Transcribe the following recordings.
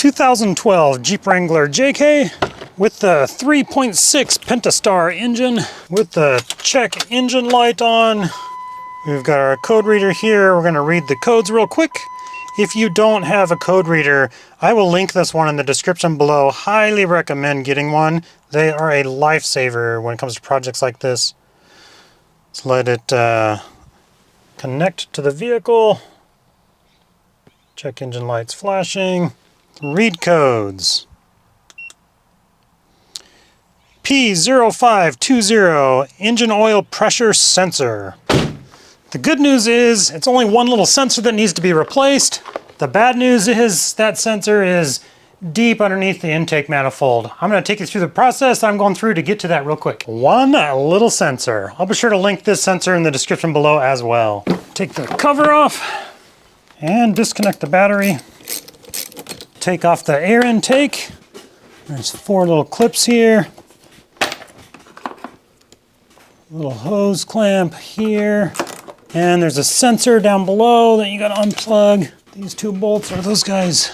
2012 Jeep Wrangler JK with the 3.6 Pentastar engine with the check engine light on. We've got our code reader here. We're going to read the codes real quick. If you don't have a code reader, I will link this one in the description below. Highly recommend getting one. They are a lifesaver when it comes to projects like this. Let's let it connect to the vehicle. Check engine lights flashing. Read codes. P0520 engine oil pressure sensor. The good news is it's only one little sensor that needs to be replaced. The bad news is that sensor is deep underneath the intake manifold. I'm going to take you through the process I'm going through to get to that real quick. One little sensor. I'll be sure to link this sensor in the description below as well. Take the cover off and disconnect the battery. Take off the air intake. There's 4 little clips here. Little hose clamp here. And there's a sensor down below that you got to unplug. These 2 bolts are those guys.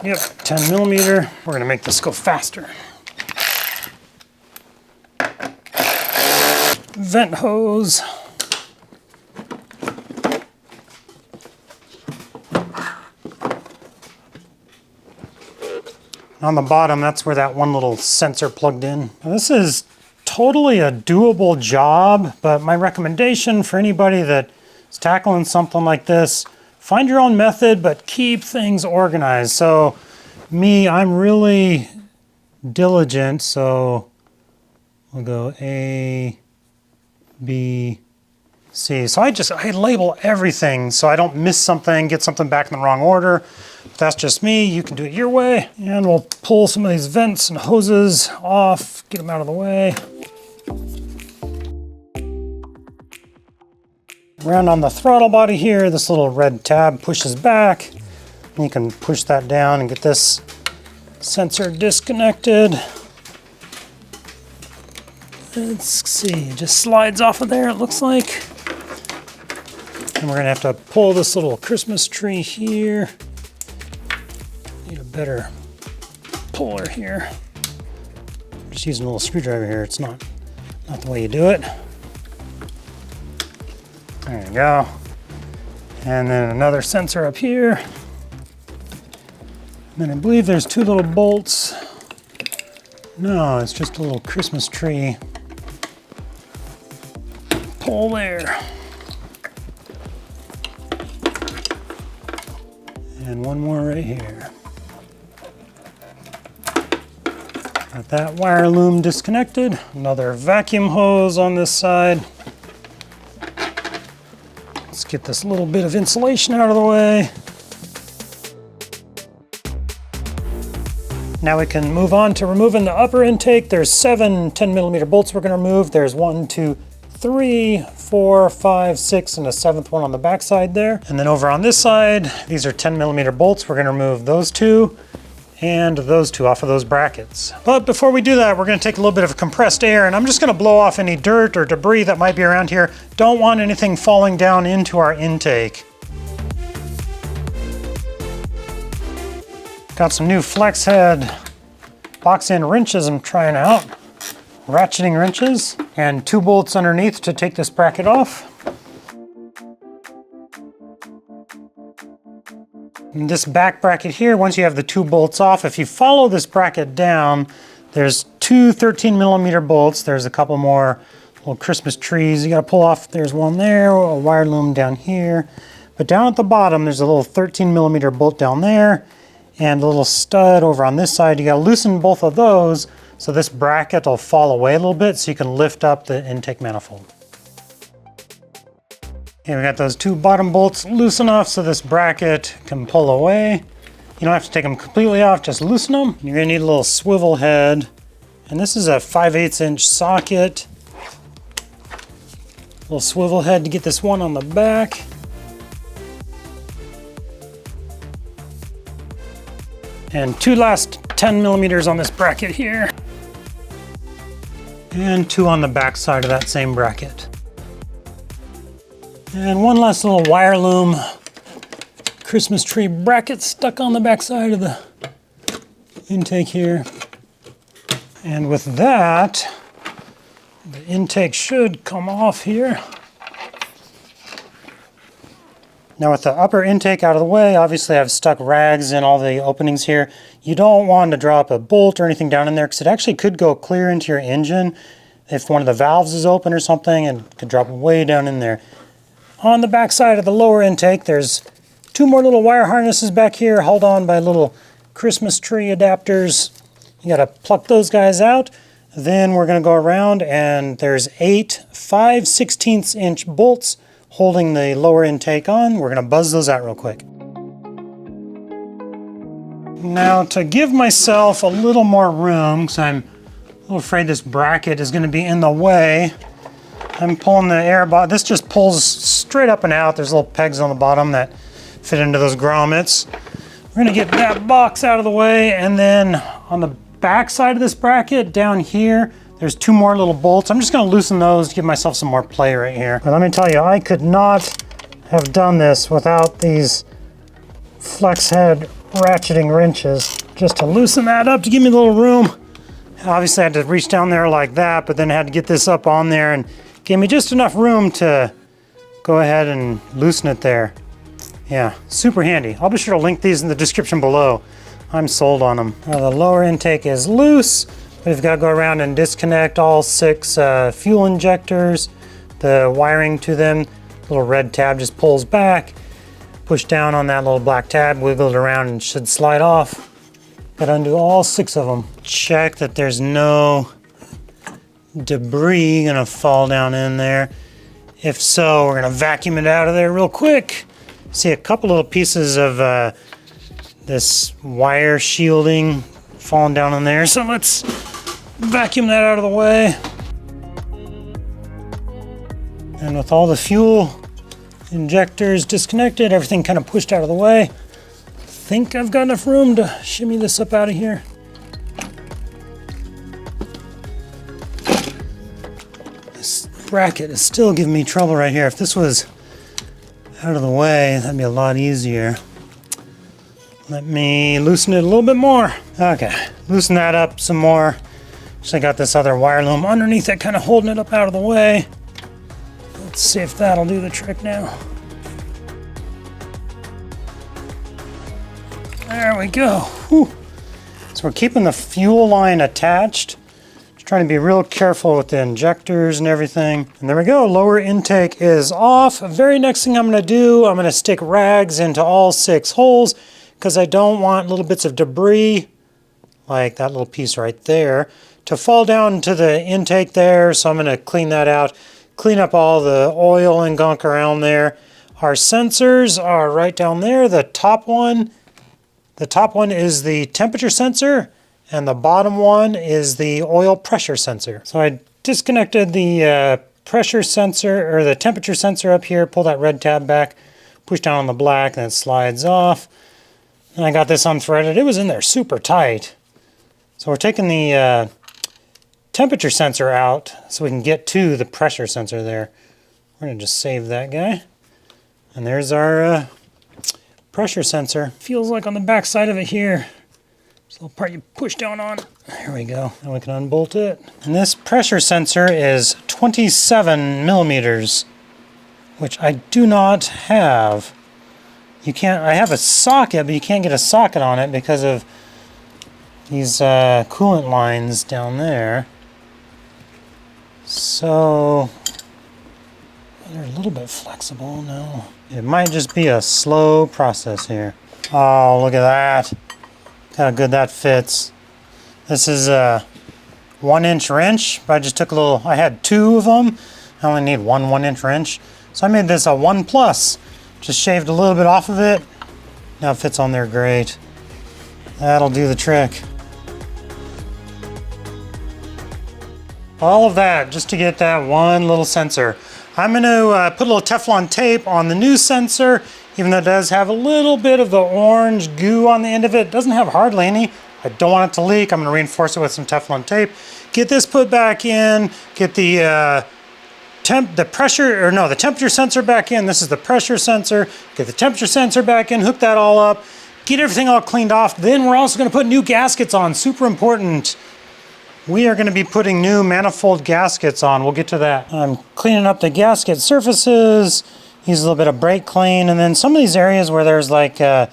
Yep, 10 millimeter. We're going to make this go faster. Vent hose. On the bottom, that's where that one little sensor plugged in. Now, this is totally a doable job, but my recommendation for anybody that is tackling something like this, find your own method, but keep things organized. So me, I'm really diligent, so we'll go A, B, C. So I label everything so I don't miss something, get something back in the wrong order. If that's just me, you can do it your way. And we'll pull some of these vents and hoses off, get them out of the way. Around on the throttle body here, this little red tab pushes back. You can push that down and get this sensor disconnected. Let's see, it just slides off of there, it looks like. And we're gonna have to pull this little Christmas tree here. Need a better puller here. Just using a little screwdriver here, it's not the way you do it. There you go. And then another sensor up here. And then I believe there's 2 little bolts. No, it's just a little Christmas tree. Pull there. And one more right here. Got that wire loom disconnected. Another vacuum hose on this side. Let's get this little bit of insulation out of the way. Now we can move on to removing the upper intake. There's 7 10 millimeter bolts we're going to remove. There's 1, 2, 3, 4, 5, 6, and a 7th one on the back side there. And then over on this side, these are 10 millimeter bolts. We're going to remove those 2 and those 2 off of those brackets. But before we do that, we're going to take a little bit of compressed air, and I'm just going to blow off any dirt or debris that might be around here. Don't want anything falling down into our intake. Got some new flex head box end wrenches I'm trying out. Ratcheting wrenches and 2 bolts underneath to take this bracket off. And this back bracket here, once you have the 2 bolts off, if you follow this bracket down, there's 2 13 millimeter bolts. There's a couple more little Christmas trees you gotta pull off. There's one there, a wire loom down here. But down at the bottom, there's a little 13 millimeter bolt down there and a little stud over on this side. You gotta loosen both of those so this bracket will fall away a little bit so you can lift up the intake manifold. Okay, we got those 2 bottom bolts loose enough so this bracket can pull away. You don't have to take them completely off, just loosen them. You're gonna need a little swivel head. And this is a 5/8 inch socket. Little swivel head to get this one on the back. And 2 last 10 millimeters on this bracket here. And 2 on the back side of that same bracket. And one last little wire loom Christmas tree bracket stuck on the back side of the intake here. And with that, the intake should come off here. Now with the upper intake out of the way, obviously I've stuck rags in all the openings here. You don't want to drop a bolt or anything down in there because it actually could go clear into your engine if one of the valves is open or something, and could drop way down in there. On the back side of the lower intake, there's two more little wire harnesses back here held on by little Christmas tree adapters. You gotta pluck those guys out. Then we're gonna go around and there's 8 5/16 inch bolts holding the lower intake on. We're gonna buzz those out real quick. Now to give myself a little more room, because I'm a little afraid this bracket is gonna be in the way, I'm pulling the air box. This just pulls straight up and out. There's little pegs on the bottom that fit into those grommets. We're gonna get that box out of the way, and then on the back side of this bracket down here, there's 2 more little bolts. I'm just gonna loosen those to give myself some more play right here. But let me tell you, I could not have done this without these flex head ratcheting wrenches just to loosen that up to give me a little room. Obviously I had to reach down there like that, but then I had to get this up on there, and gave me just enough room to go ahead and loosen it there. Yeah, super handy. I'll be sure to link these in the description below. I'm sold on them. The lower intake is loose. We've got to go around and disconnect all 6 fuel injectors. The wiring to them, little red tab just pulls back. Push down on that little black tab, wiggle it around, and it should slide off. Got to undo all 6 of them. Check that there's no debris gonna fall down in there. If so, we're gonna vacuum it out of there real quick. See a couple little pieces of this wire shielding falling down in there, so let's vacuum that out of the way. And with all the fuel injectors disconnected, everything kind of pushed out of the way, I think I've got enough room to shimmy this up out of here. This bracket is still giving me trouble right here. If this was out of the way, that'd be a lot easier. Let me loosen it a little bit more. Okay, loosen that up some more. Actually got this other wire loom underneath it, kind of holding it up out of the way. Let's see if that'll do the trick now. There we go. Whew. So we're keeping the fuel line attached. Just trying to be real careful with the injectors and everything. And there we go, lower intake is off. Very next thing I'm gonna do, I'm gonna stick rags into all 6 holes because I don't want little bits of debris, like that little piece right there, to fall down to the intake there. So I'm gonna clean that out, clean up all the oil and gunk around there. Our sensors are right down there. The top one is the temperature sensor, and the bottom one is the oil pressure sensor. So I disconnected the pressure sensor, or the temperature sensor up here, pull that red tab back, push down on the black, and it slides off. And I got this unthreaded. It was in there super tight. So we're taking the temperature sensor out so we can get to the pressure sensor there. We're gonna just save that guy. And there's our pressure sensor. Feels like on the back side of it here. This little part you push down on. Here we go. Now we can unbolt it. And this pressure sensor is 27 millimeters, which I do not have. You can't, I have a socket, but you can't get a socket on it because of these coolant lines down there. So they're a little bit flexible. No, it might just be a slow process here. Oh, look at that. Look how good that fits. This is a 1-inch wrench, but I just took a little, I had 2 of them. I only need one 1-inch wrench. So I made this a 1+. Just shaved a little bit off of it. Now it fits on there great. That'll do the trick. All of that just to get that one little sensor. I'm going to put a little Teflon tape on the new sensor, even though it does have a little bit of the orange goo on the end of it. It doesn't have hardly any. I don't want it to leak. I'm going to reinforce it with some Teflon tape. Get this put back in. Get the temperature sensor back in. This is the pressure sensor. Get the temperature sensor back in. Hook that all up. get everything all cleaned off. Then we're also gonna put new gaskets on, super important. We are gonna be putting new manifold gaskets on. We'll get to that. I'm cleaning up the gasket surfaces, use a little bit of brake clean, and then some of these areas where there's like kind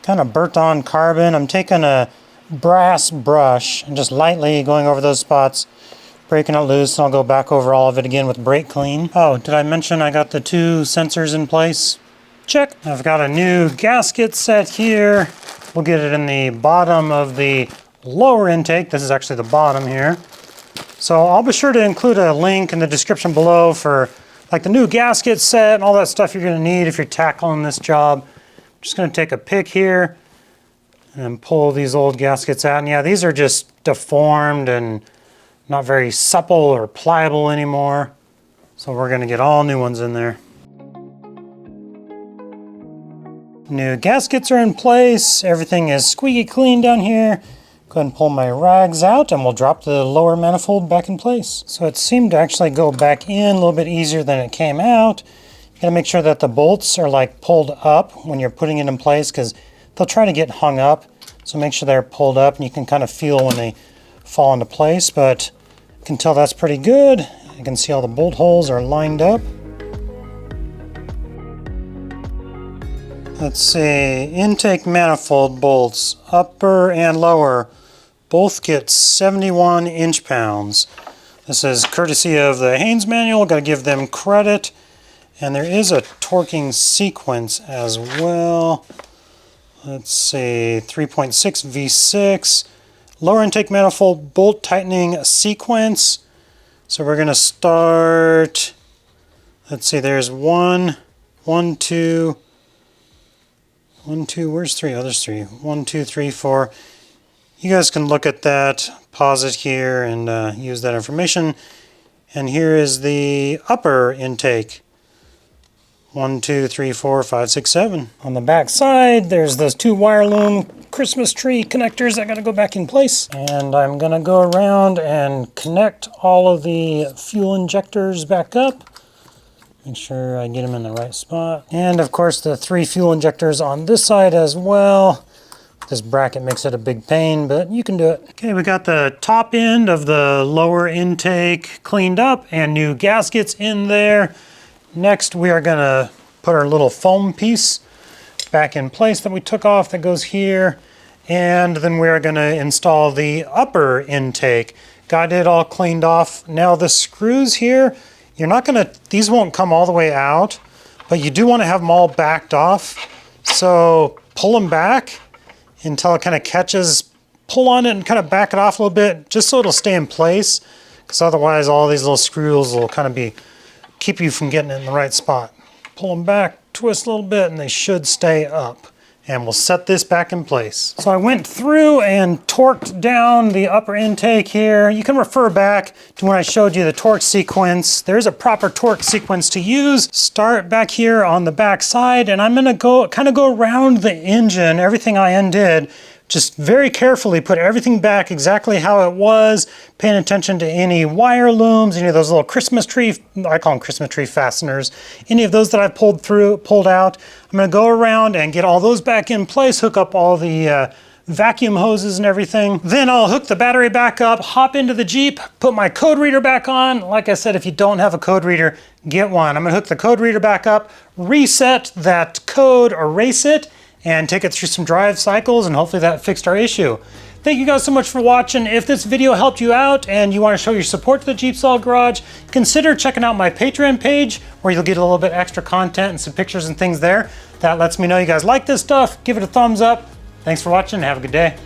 of burnt on carbon, I'm taking a brass brush and just lightly going over those spots, breaking it loose, and I'll go back over all of it again with brake clean. Oh, did I mention I got the 2 sensors in place? Check. I've got a new gasket set here. We'll get it in the bottom of the lower intake. This is actually the bottom here. So I'll be sure to include a link in the description below for like the new gasket set and all that stuff you're gonna need if you're tackling this job. I'm just gonna take a pick here and pull these old gaskets out. And yeah, these are just deformed and not very supple or pliable anymore. So we're gonna get all new ones in there. New gaskets are in place. Everything is squeaky clean down here. Go ahead and pull my rags out and we'll drop the lower manifold back in place. So it seemed to actually go back in a little bit easier than it came out. You gotta make sure that the bolts are like pulled up when you're putting it in place because they'll try to get hung up. So make sure they're pulled up and you can kind of feel when they fall into place, but you can tell that's pretty good. You can see all the bolt holes are lined up. Let's see, intake manifold bolts, upper and lower, both get 71 inch-pounds. This is courtesy of the Haynes manual, gotta give them credit. And there is a torquing sequence as well. Let's see, 3.6 V6. Lower intake manifold bolt tightening sequence. So we're gonna start, let's see, there's 1, 2, where's 3? Oh, there's 3. 1, 2, 3, 4. You guys can look at that, pause it here, and use that information. And here is the upper intake. 1, 2, 3, 4, 5, 6, 7. On the back side, there's those 2 wire loom Christmas tree connectors that gotta go back in place. And I'm gonna go around and connect all of the fuel injectors back up. Make sure I get them in the right spot. And of course the 3 fuel injectors on this side as well. This bracket makes it a big pain, but you can do it. Okay, we got the top end of the lower intake cleaned up and new gaskets in there. Next, we are gonna put our little foam piece back in place that we took off that goes here. And then we are gonna install the upper intake. Got it all cleaned off. Now the screws here, you're not gonna, these won't come all the way out, but you do wanna have them all backed off. So pull them back until it kind of catches, pull on it and kind of back it off a little bit, just so it'll stay in place. Because otherwise all these little screws will kind of keep you from getting it in the right spot. Pull them back, twist a little bit, and they should stay up. And we'll set this back in place. So I went through and torqued down the upper intake here. You can refer back to when I showed you the torque sequence. There's a proper torque sequence to use. Start back here on the back side, and I'm gonna go around the engine, everything I undid. Just very carefully put everything back exactly how it was, paying attention to any wire looms, any of those little Christmas tree, I call them Christmas tree fasteners, any of those that I pulled out. I'm gonna go around and get all those back in place, hook up all the vacuum hoses and everything. Then I'll hook the battery back up, hop into the Jeep, put my code reader back on. Like I said, if you don't have a code reader, get one. I'm gonna hook the code reader back up, reset that code, erase it, and take it through some drive cycles, and hopefully that fixed our issue. Thank you guys so much for watching. If this video helped you out and you want to show your support to the JeepSolid Garage, consider checking out my Patreon page where you'll get a little bit extra content and some pictures and things there. That lets me know you guys like this stuff. Give it a thumbs up. Thanks for watching and have a good day.